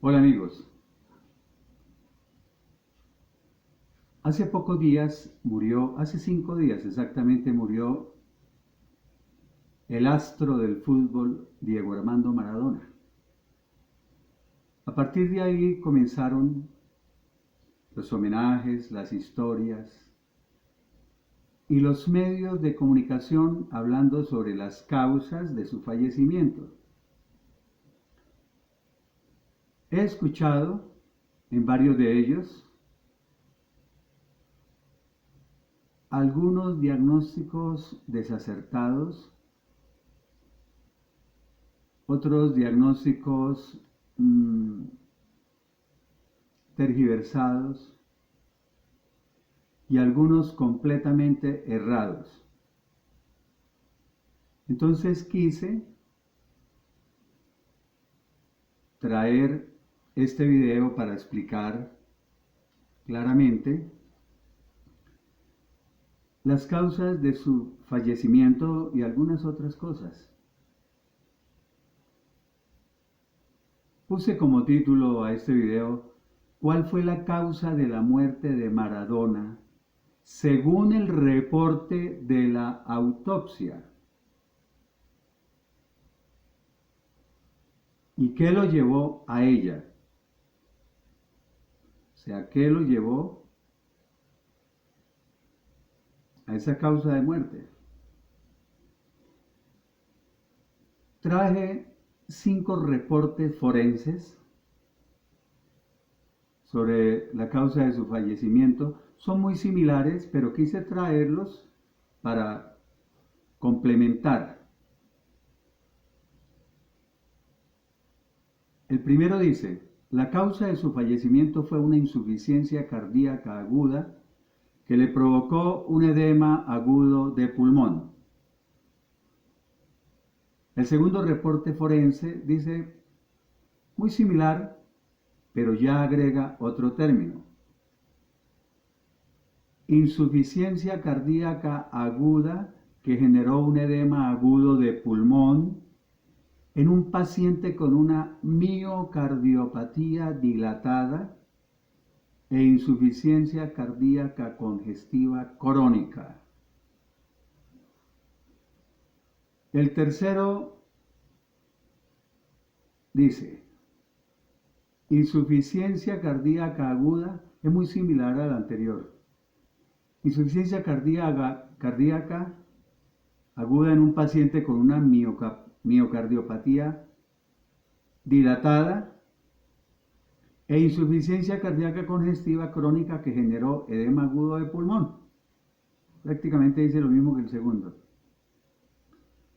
Hola amigos, hace pocos días murió, hace 5 días exactamente murió el astro del fútbol Diego Armando Maradona. A partir de ahí comenzaron los homenajes, las historias y los medios de comunicación hablando sobre las causas de su fallecimiento. He escuchado en varios de ellos algunos diagnósticos desacertados, otros diagnósticos tergiversados y algunos completamente errados. Entonces quise traer este video para explicar claramente las causas de su fallecimiento y algunas otras cosas. Puse como título a este video: ¿cuál fue la causa de la muerte de Maradona según el reporte de la autopsia? ¿Y qué lo llevó a ella? O sea, ¿qué lo llevó a esa causa de muerte? Traje 5 reportes forenses sobre la causa de su fallecimiento. Son muy similares, pero quise traerlos para complementar. El primero dice: la causa de su fallecimiento fue una insuficiencia cardíaca aguda que le provocó un edema agudo de pulmón. El segundo reporte forense dice muy similar, pero ya agrega otro término: insuficiencia cardíaca aguda que generó un edema agudo de pulmón en un paciente con una miocardiopatía dilatada e insuficiencia cardíaca congestiva crónica. El tercero dice insuficiencia cardíaca aguda, es muy similar al anterior. Insuficiencia cardíaca aguda en un paciente con una miocardiopatía dilatada e insuficiencia cardíaca congestiva crónica que generó edema agudo de pulmón. Prácticamente dice lo mismo que el segundo.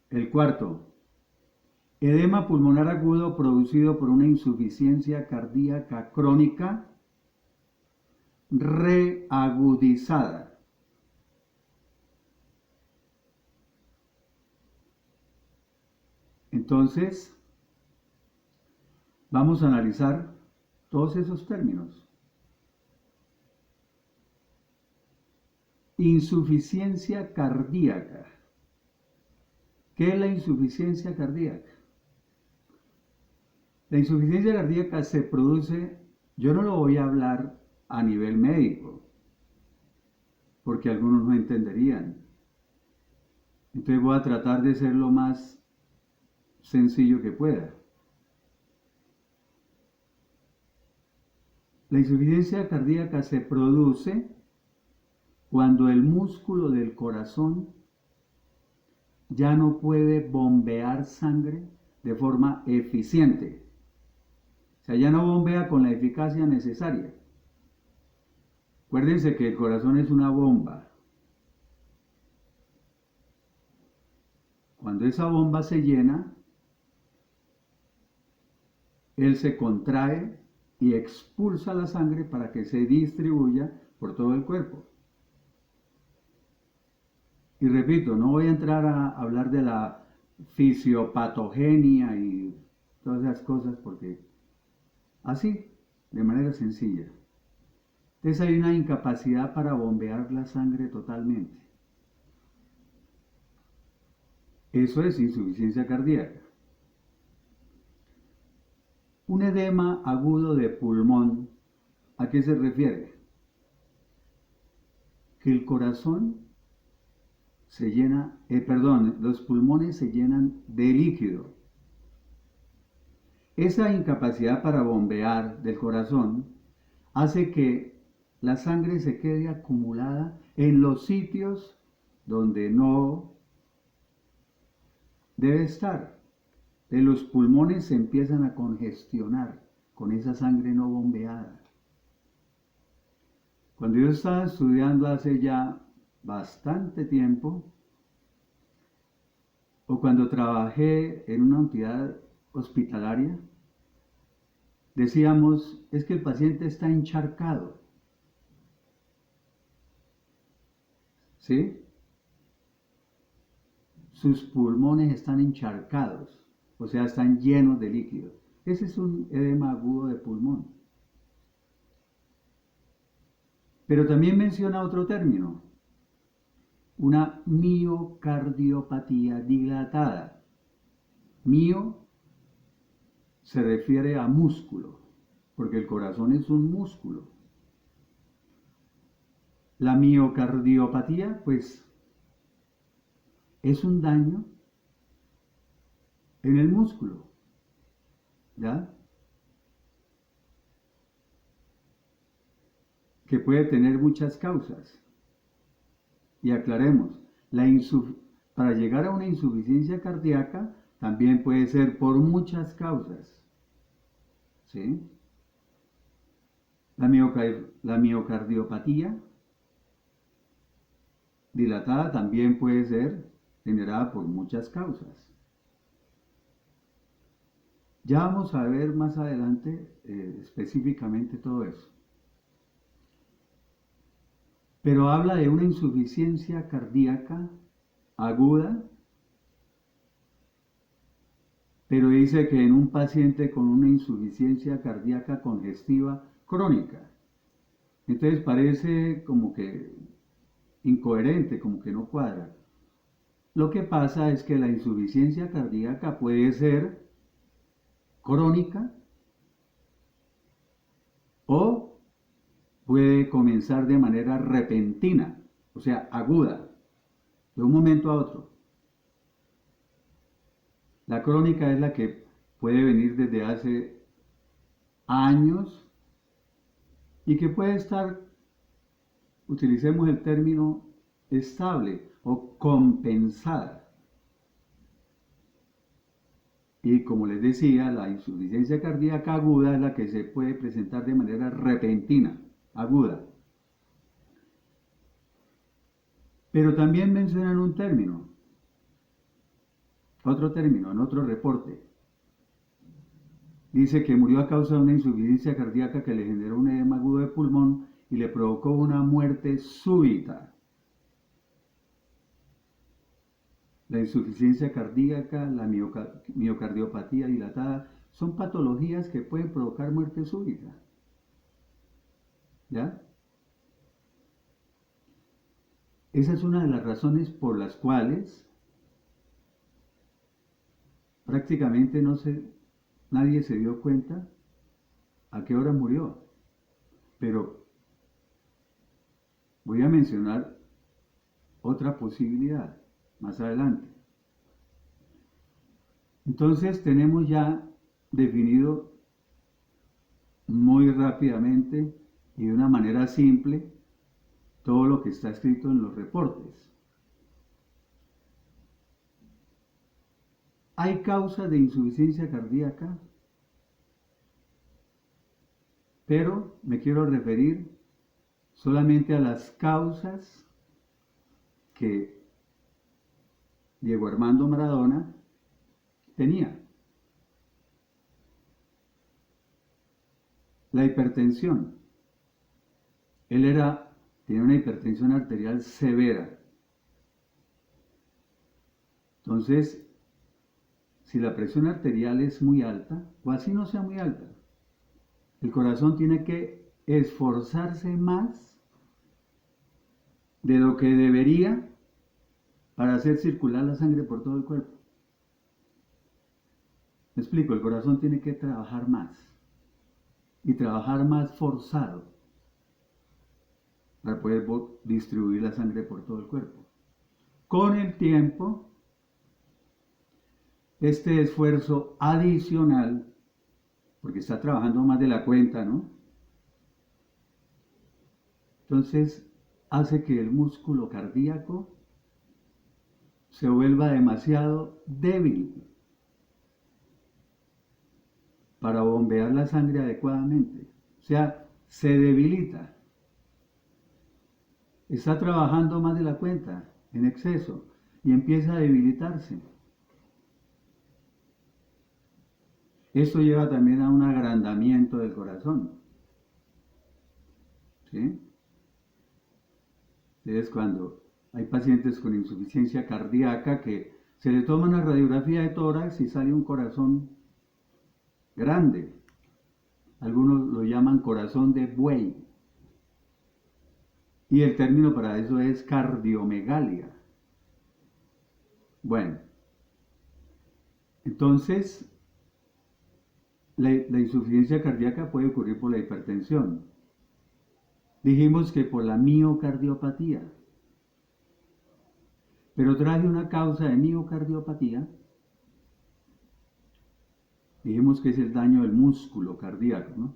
El cuarto: edema pulmonar agudo producido por una insuficiencia cardíaca crónica reagudizada. Entonces, vamos a analizar todos esos términos. Insuficiencia cardíaca. ¿Qué es la insuficiencia cardíaca? La insuficiencia cardíaca se produce, yo no lo voy a hablar a nivel médico, porque algunos no entenderían. Entonces voy a tratar de ser lo más sencillo que pueda. La insuficiencia cardíaca se produce cuando el músculo del corazón ya no puede bombear sangre de forma eficiente. O sea, ya no bombea con la eficacia necesaria. Acuérdense que el corazón es una bomba. Cuando esa bomba se llena, él se contrae y expulsa la sangre para que se distribuya por todo el cuerpo. Y repito, no voy a entrar a hablar de la fisiopatogenia y todas esas cosas porque así, de manera sencilla. Entonces hay una incapacidad para bombear la sangre totalmente. Eso es insuficiencia cardíaca. Un edema agudo de pulmón, ¿a qué se refiere? Que el corazón se llena, los pulmones se llenan de líquido. Esa incapacidad para bombear del corazón hace que la sangre se quede acumulada en los sitios donde no debe estar. Los pulmones se empiezan a congestionar con esa sangre no bombeada. Cuando yo estaba estudiando hace ya bastante tiempo, o cuando trabajé en una entidad hospitalaria, decíamos, es que el paciente está encharcado. ¿Sí? Sus pulmones están encharcados, o sea, están llenos de líquido. Ese es un edema agudo de pulmón. Pero también menciona otro término, una miocardiopatía dilatada. Mio se refiere a músculo, porque el corazón es un músculo. La miocardiopatía, pues, es un daño en el músculo, ¿ya? Que puede tener muchas causas. Y aclaremos, para llegar a una insuficiencia cardíaca también puede ser por muchas causas. ¿Sí? La miocardiopatía dilatada también puede ser generada por muchas causas. Ya vamos a ver más adelante específicamente todo eso. Pero habla de una insuficiencia cardíaca aguda, pero dice que en un paciente con una insuficiencia cardíaca congestiva crónica. Entonces parece como que incoherente, como que no cuadra. Lo que pasa es que la insuficiencia cardíaca puede ser crónica o puede comenzar de manera repentina, o sea, aguda, de un momento a otro. La crónica es la que puede venir desde hace años y que puede estar, utilicemos el término, estable o compensada. Y como les decía, la insuficiencia cardíaca aguda es la que se puede presentar de manera repentina, aguda. Pero también mencionan un término, otro término, en otro reporte. Dice que murió a causa de una insuficiencia cardíaca que le generó un edema agudo de pulmón y le provocó una muerte súbita. La insuficiencia cardíaca, la miocardiopatía dilatada, son patologías que pueden provocar muerte súbita. ¿Ya? Esa es una de las razones por las cuales prácticamente nadie se dio cuenta a qué hora murió. Pero voy a mencionar otra posibilidad más adelante. Entonces tenemos ya definido muy rápidamente y de una manera simple todo lo que está escrito en los reportes. ¿Hay causas de insuficiencia cardíaca? Pero me quiero referir solamente a las causas que Diego Armando Maradona tenía. La hipertensión. Él tenía una hipertensión arterial severa. Entonces, si la presión arterial es muy alta, o así no sea muy alta, el corazón tiene que esforzarse más de lo que debería para hacer circular la sangre por todo el cuerpo. Me explico, el corazón tiene que trabajar más y trabajar más forzado para poder distribuir la sangre por todo el cuerpo. Con el tiempo, este esfuerzo adicional, porque está trabajando más de la cuenta, ¿no? Entonces, hace que el músculo cardíaco se vuelva demasiado débil para bombear la sangre adecuadamente. O sea, se debilita. Está trabajando más de la cuenta, en exceso, y empieza a debilitarse. Esto lleva también a un agrandamiento del corazón. ¿Sí? Es cuando hay pacientes con insuficiencia cardíaca que se le toma una radiografía de tórax y sale un corazón grande. Algunos lo llaman corazón de buey. Y el término para eso es cardiomegalia. Bueno, entonces la insuficiencia cardíaca puede ocurrir por la hipertensión. Dijimos que por la miocardiopatía. Pero traje una causa de miocardiopatía. Dijimos que es el daño del músculo cardíaco, ¿no?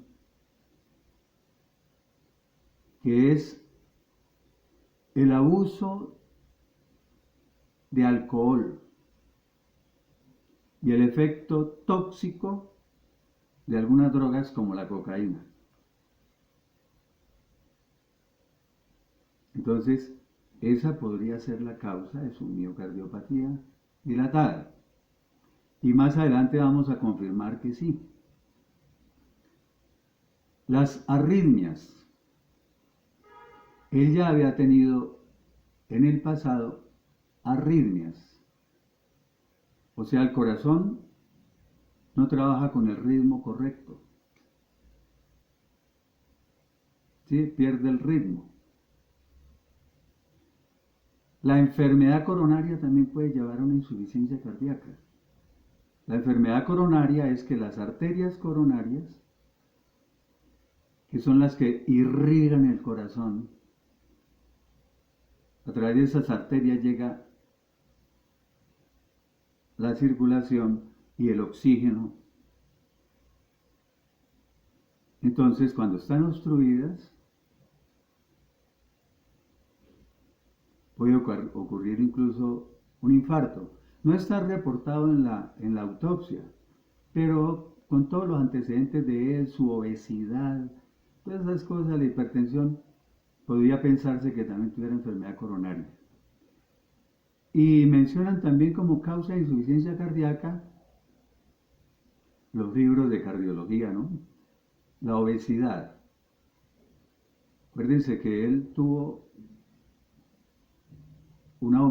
Que es el abuso de alcohol y el efecto tóxico de algunas drogas como la cocaína. Entonces, esa podría ser la causa de su miocardiopatía dilatada. Y más adelante vamos a confirmar que sí. Las arritmias. Él ya había tenido en el pasado arritmias. O sea, el corazón no trabaja con el ritmo correcto. ¿Sí? Pierde el ritmo. La enfermedad coronaria también puede llevar a una insuficiencia cardíaca. La enfermedad coronaria es que las arterias coronarias, que son las que irrigan el corazón, a través de esas arterias llega la circulación y el oxígeno. Entonces, cuando están obstruidas, puede ocurrir incluso un infarto. No está reportado en la autopsia, pero con todos los antecedentes de él, su obesidad, todas esas cosas, la hipertensión, podría pensarse que también tuviera enfermedad coronaria. Y mencionan también como causa de insuficiencia cardíaca los libros de cardiología, ¿no? La obesidad. Acuérdense que él tuvo una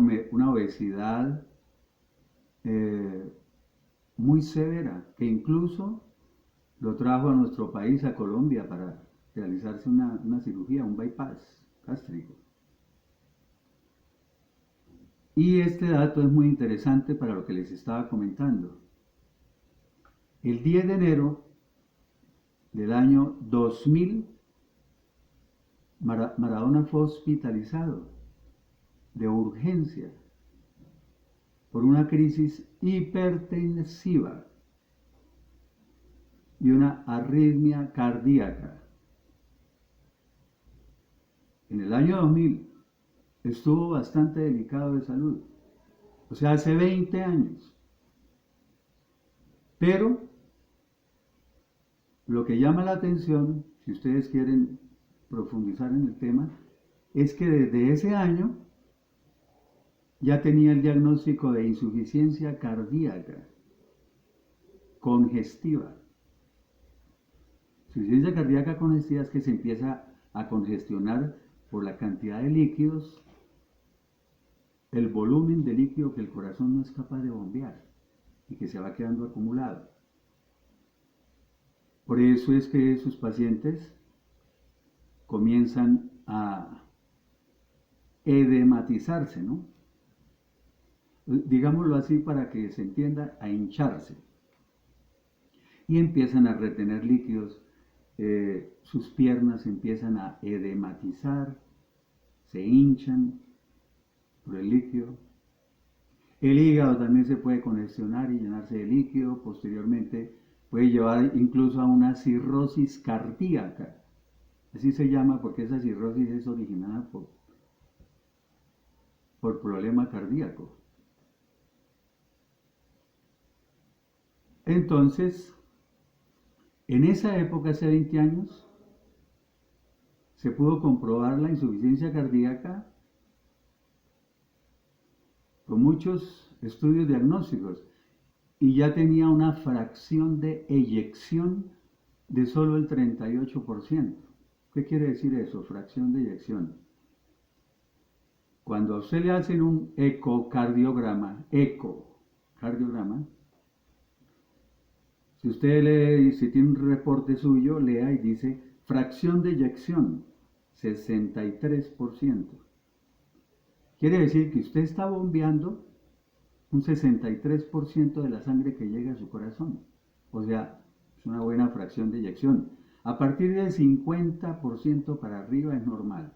obesidad muy severa, que incluso lo trajo a nuestro país, a Colombia, para realizarse una cirugía, un bypass gástrico. Y este dato es muy interesante para lo que les estaba comentando. El 10 de enero del año 2000, Maradona fue hospitalizado de urgencia por una crisis hipertensiva y una arritmia cardíaca. En el año 2000 estuvo bastante delicado de salud, o sea, hace 20 años. Pero lo que llama la atención, si ustedes quieren profundizar en el tema, es que desde ese año ya tenía el diagnóstico de insuficiencia cardíaca congestiva. Insuficiencia cardíaca congestiva es que se empieza a congestionar por la cantidad de líquidos, el volumen de líquido que el corazón no es capaz de bombear y que se va quedando acumulado. Por eso es que sus pacientes comienzan a edematizarse, ¿no? Digámoslo así para que se entienda, a hincharse. y empiezan a retener líquidos. Sus piernas empiezan a edematizar, se hinchan por el líquido. El hígado también se puede congestionar y llenarse de líquido. Posteriormente puede llevar incluso a una cirrosis cardíaca. Así se llama porque esa cirrosis es originada por problema cardíaco. Entonces, en esa época, hace 20 años, se pudo comprobar la insuficiencia cardíaca con muchos estudios diagnósticos y ya tenía una fracción de eyección de solo el 38%. ¿Qué quiere decir eso? Fracción de eyección. Cuando a usted le hacen un ecocardiograma, si usted lee, si tiene un reporte suyo, lea y dice fracción de eyección, 63%. Quiere decir que usted está bombeando un 63% de la sangre que llega a su corazón. O sea, es una buena fracción de eyección. A partir del 50% para arriba es normal.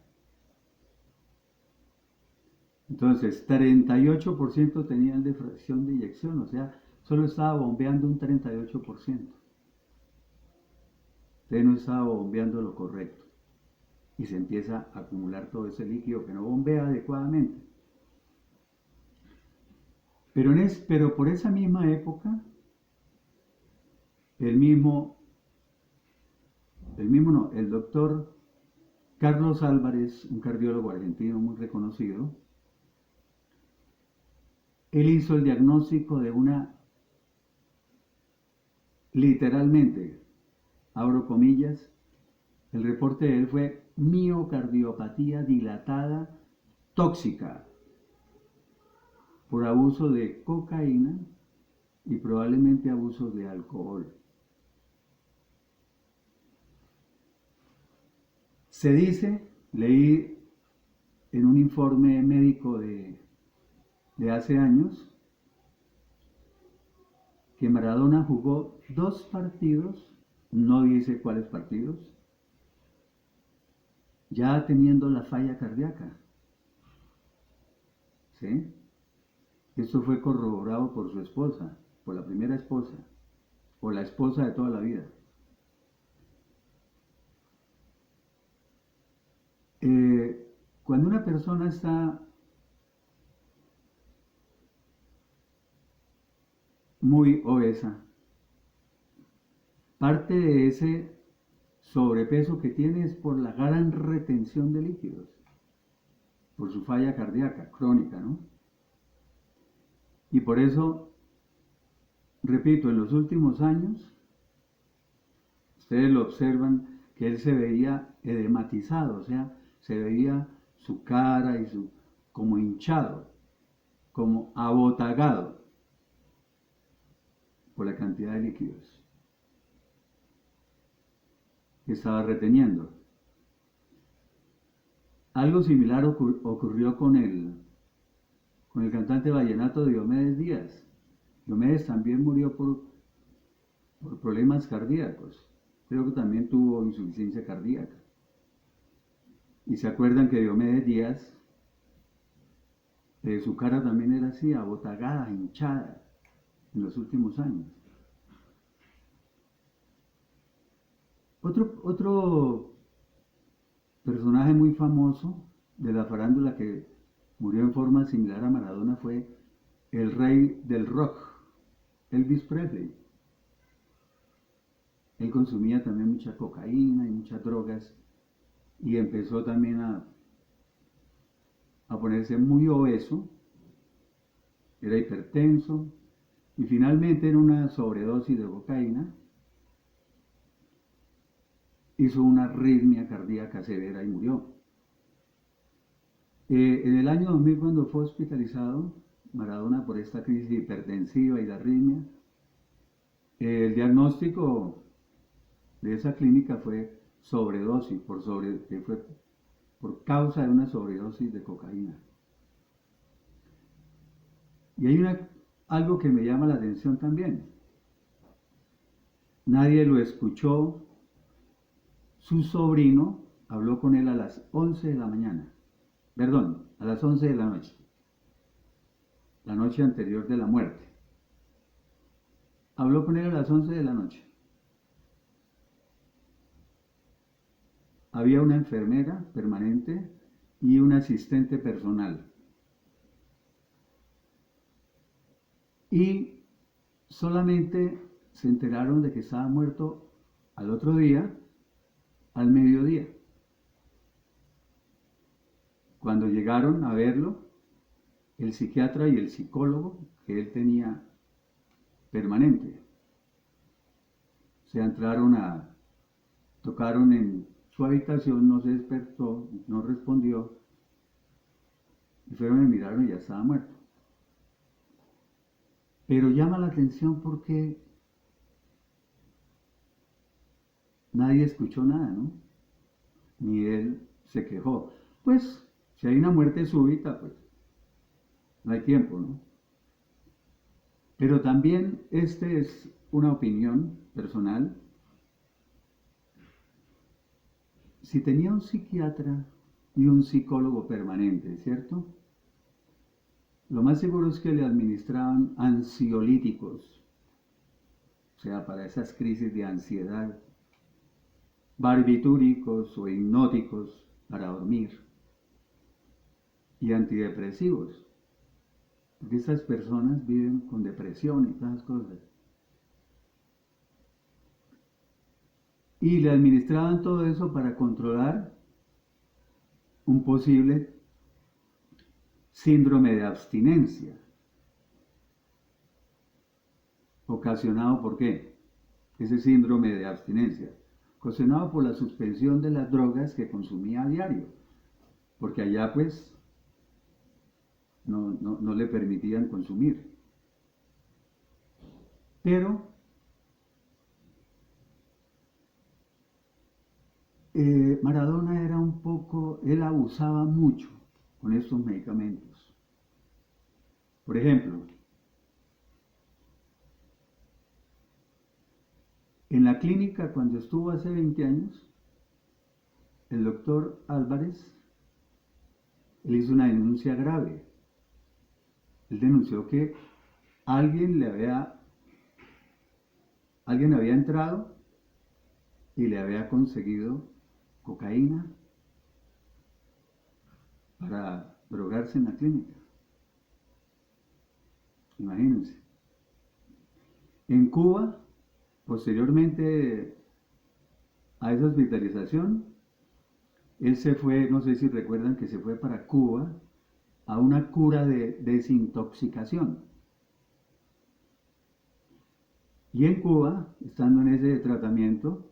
Entonces, 38% tenían de fracción de eyección, o sea, solo estaba bombeando un 38%. Usted no estaba bombeando lo correcto. Y se empieza a acumular todo ese líquido que no bombea adecuadamente. Pero por esa misma época, el doctor Carlos Álvarez, un cardiólogo argentino muy reconocido, él hizo el diagnóstico de literalmente, abro comillas, el reporte de él fue miocardiopatía dilatada tóxica por abuso de cocaína y probablemente abuso de alcohol. Se dice, leí en un informe médico de hace años, que Maradona jugó 2 partidos, no dice cuáles partidos, ya teniendo la falla cardíaca. ¿Sí? Esto fue corroborado por su esposa, por la primera esposa, o la esposa de toda la vida. Cuando una persona está muy obesa, parte de ese sobrepeso que tiene es por la gran retención de líquidos, por su falla cardíaca crónica, ¿no? Y por eso, repito, en los últimos años, ustedes lo observan que él se veía edematizado, o sea, se veía su cara y como hinchado, como abotagado por la cantidad de líquidos que estaba reteniendo. Algo similar ocurrió con el cantante vallenato Diomedes Díaz. Diomedes también murió por problemas cardíacos. Creo que también tuvo insuficiencia cardíaca. Y se acuerdan que Diomedes Díaz, su cara también era así, abotagada, hinchada, en los últimos años. Otro personaje muy famoso de la farándula que murió en forma similar a Maradona fue el rey del rock, Elvis Presley. Él consumía también mucha cocaína y muchas drogas y empezó también a ponerse muy obeso, era hipertenso y finalmente en una sobredosis de cocaína hizo una arritmia cardíaca severa y murió. En el año 2000, cuando fue hospitalizado Maradona por esta crisis hipertensiva y de arritmia, el diagnóstico de esa clínica fue sobredosis, fue por causa de una sobredosis de cocaína. Y hay algo que me llama la atención también. nadie lo escuchó. Su sobrino habló con él a las 11 de la mañana, perdón, a las 11 de la noche anterior de la muerte. Habló con él a las 11 de la noche. Había una enfermera permanente y un asistente personal. Y solamente se enteraron de que estaba muerto al otro día, al mediodía. Cuando llegaron a verlo, el psiquiatra y el psicólogo que él tenía permanente, se entraron tocaron en su habitación, no se despertó, no respondió, y fueron y miraron y ya estaba muerto. Pero llama la atención porque nadie escuchó nada, ¿no? Ni él se quejó. Pues, si hay una muerte súbita, pues no hay tiempo, ¿no? Pero también este es una opinión personal. Si tenía un psiquiatra y un psicólogo permanente, ¿cierto? Lo más seguro es que le administraban ansiolíticos, o sea, para esas crisis de ansiedad, barbitúricos o hipnóticos para dormir, y antidepresivos, porque estas personas viven con depresión y todas esas cosas. Y le administraban todo eso para controlar un posible síndrome de abstinencia. ¿Ocasionado por qué? Ese síndrome de abstinencia. Ocasionado por la suspensión de las drogas que consumía a diario. Porque allá pues no le permitían consumir. Pero Maradona era un poco, él abusaba mucho con estos medicamentos. Por ejemplo, en la clínica cuando estuvo hace 20 años, el doctor Álvarez, él hizo una denuncia grave. Él denunció que alguien había entrado y le había conseguido cocaína para drogarse en la clínica. Imagínense. En Cuba, posteriormente a esa hospitalización, él se fue, no sé si recuerdan que se fue para Cuba a una cura de desintoxicación. Y en Cuba, estando en ese tratamiento,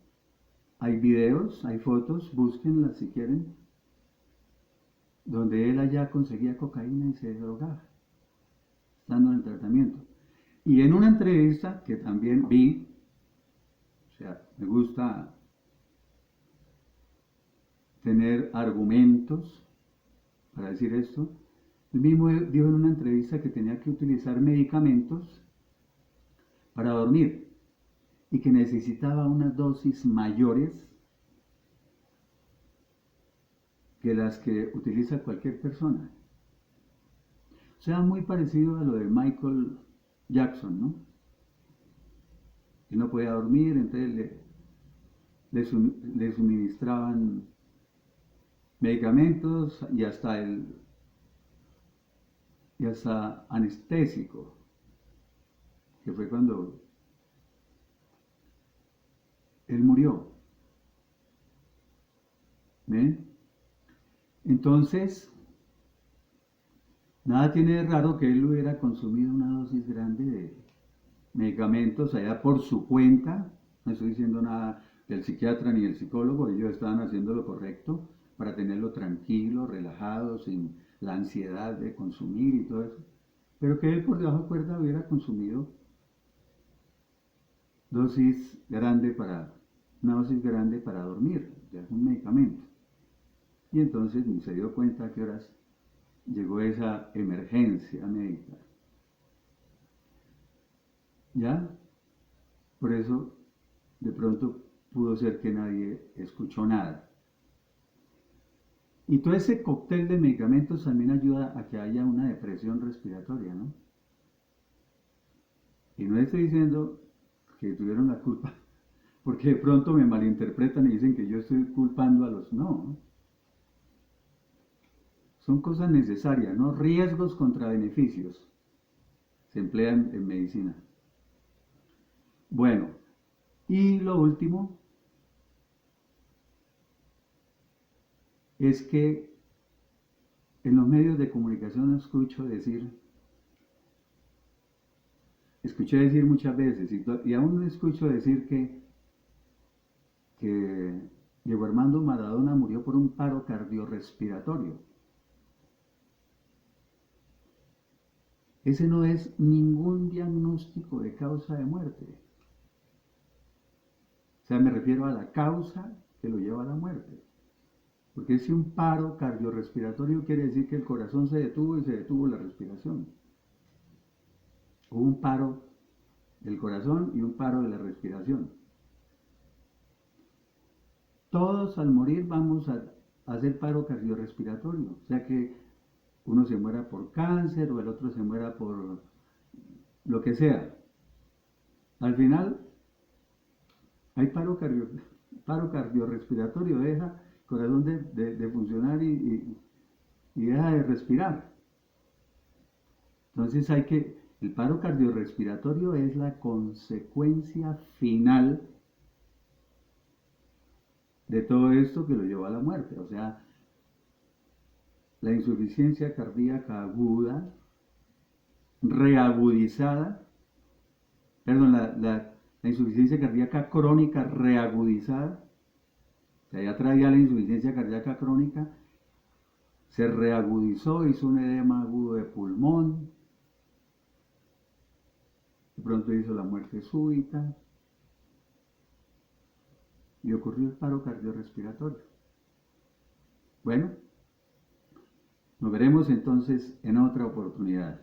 hay videos, hay fotos, búsquenlas si quieren, donde él allá conseguía cocaína y se drogaba, estando en el tratamiento. Y en una entrevista que también vi, o sea, me gusta tener argumentos para decir esto, él mismo dijo en una entrevista que tenía que utilizar medicamentos para dormir y que necesitaba unas dosis mayores que las que utiliza cualquier persona. O sea, muy parecido a lo de Michael Jackson, ¿no? Que no podía dormir, entonces le suministraban medicamentos y hasta anestésico, que fue cuando él murió. ¿Ven? Entonces, nada tiene de raro que él hubiera consumido una dosis grande de medicamentos allá por su cuenta. No estoy diciendo nada del psiquiatra ni del psicólogo, ellos estaban haciendo lo correcto para tenerlo tranquilo, relajado, sin la ansiedad de consumir y todo eso. Pero que él por debajo de cuerda hubiera consumido una dosis grande para dormir, de algún medicamento. Y entonces ni se dio cuenta a qué horas llegó esa emergencia médica. ¿Ya? Por eso de pronto pudo ser que nadie escuchó nada. Y todo ese cóctel de medicamentos también ayuda a que haya una depresión respiratoria, ¿no? Y no estoy diciendo que tuvieron la culpa, porque de pronto me malinterpretan y dicen que yo estoy culpando a los... No, son cosas necesarias, ¿no? Riesgos contra beneficios se emplean en medicina. Bueno, y lo último es que en los medios de comunicación escuché decir muchas veces, y aún escucho decir que Diego Armando Maradona murió por un paro cardiorrespiratorio. Ese no es ningún diagnóstico de causa de muerte. O sea, me refiero a la causa que lo lleva a la muerte. Porque si un paro cardiorrespiratorio quiere decir que el corazón se detuvo y se detuvo la respiración. Hubo un paro del corazón y un paro de la respiración. Todos al morir vamos a hacer paro cardiorrespiratorio. O sea que uno se muera por cáncer o el otro se muera por lo que sea. Al final hay paro cardiorrespiratorio, deja el corazón de funcionar y deja de respirar. Entonces el paro cardiorrespiratorio es la consecuencia final de todo esto que lo lleva a la muerte. O sea, la insuficiencia cardíaca aguda, reagudizada, perdón, la insuficiencia cardíaca crónica reagudizada, o sea, ya traía la insuficiencia cardíaca crónica, se reagudizó, hizo un edema agudo de pulmón, de pronto hizo la muerte súbita y ocurrió el paro cardiorrespiratorio. Bueno, nos veremos entonces en otra oportunidad.